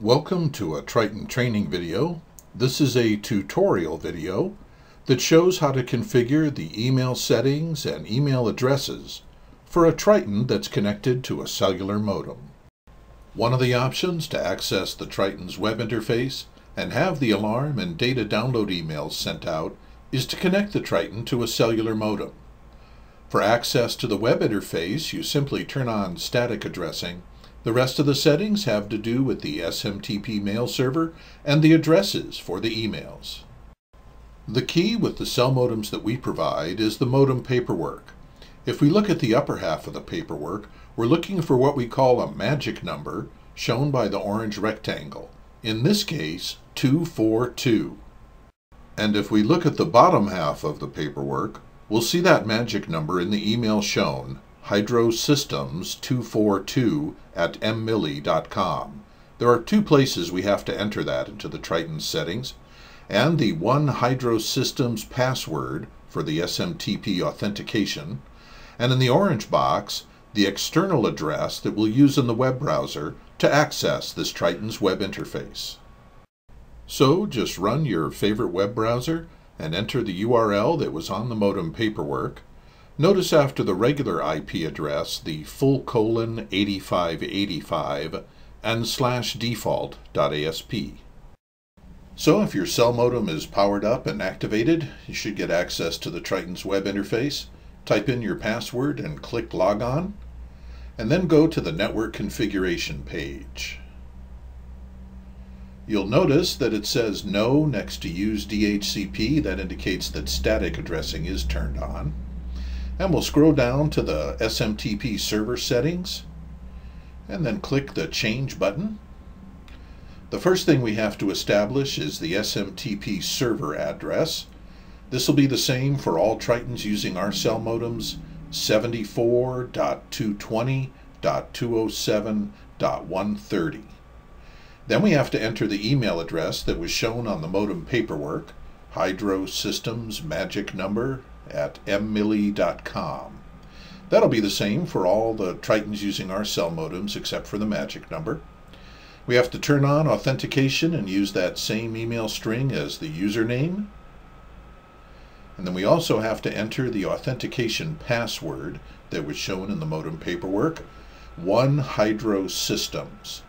Welcome to a Triton training video. This is a tutorial video that shows how to configure the email settings and email addresses for a Triton that's connected to a cellular modem. One of the options to access the Triton's web interface and have the alarm and data download emails sent out is to connect the Triton to a cellular modem. For access to the web interface, you simply turn on static addressing. The rest of the settings have to do with the SMTP mail server and the addresses for the emails. The key with the cell modems that we provide is the modem paperwork. If we look at the upper half of the paperwork, we're looking for what we call a magic number, shown by the orange rectangle. In this case, 242. And if we look at the bottom half of the paperwork, we'll see that magic number in the email shown, hydrosystems242@mmilli.com. There are two places we have to enter that into the Triton settings, and the one hydrosystems password for the SMTP authentication, and in the orange box, the external address that we'll use in the web browser to access this Triton's web interface. So just run your favorite web browser and enter the URL that was on the modem paperwork. Notice after the regular IP address the :8585 and /default.asp. So if your cell modem is powered up and activated, you should get access to the Triton's web interface. Type in your password and click Log On, and then go to the network configuration page. You'll notice that it says No next to Use DHCP. That indicates that static addressing is turned on. And we'll scroll down to the SMTP server settings and then click the Change button. The first thing we have to establish is the SMTP server address. This will be the same for all Tritons using our cell modems, 74.220.207.130. Then we have to enter the email address that was shown on the modem paperwork, hydrosystemsmagicnumber@mmilli.com. That'll be the same for all the Tritons using our cell modems except for the magic number. We have to turn on authentication and use that same email string as the username. And then we also have to enter the authentication password that was shown in the modem paperwork, hydrosystems.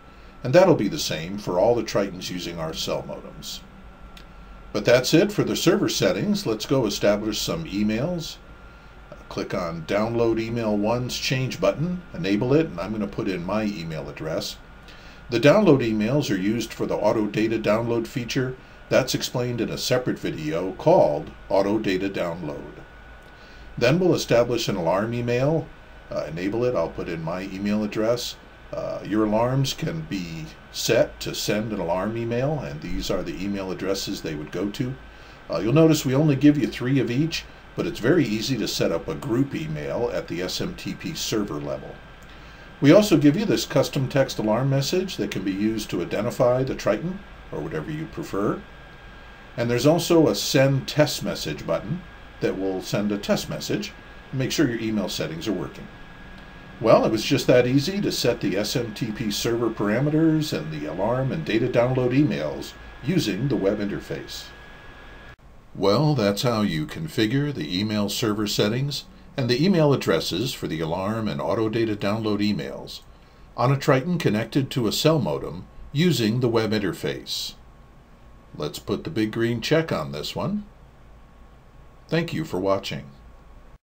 And that'll be the same for all the Tritons using our cell modems. But that's it for the server settings. Let's go establish some emails. Click on Download Email 1's Change button, enable it, and I'm going to put in my email address. The download emails are used for the auto data download feature. That's explained in a separate video called Auto Data Download. Then we'll establish an alarm email. Enable it. I'll put in my email address. Your alarms can be set to send an alarm email, and these are the email addresses they would go to. You'll notice we only give you 3 of each, but it's very easy to set up a group email at the SMTP server level. We also give you this custom text alarm message that can be used to identify the Triton, or whatever you prefer. And there's also a Send Test Message button that will send a test message and make sure your email settings are working. Well, it was just that easy to set the SMTP server parameters and the alarm and data download emails using the web interface. Well, that's how you configure the email server settings and the email addresses for the alarm and auto data download emails on a Triton connected to a cell modem using the web interface. Let's put the big green check on this one. Thank you for watching.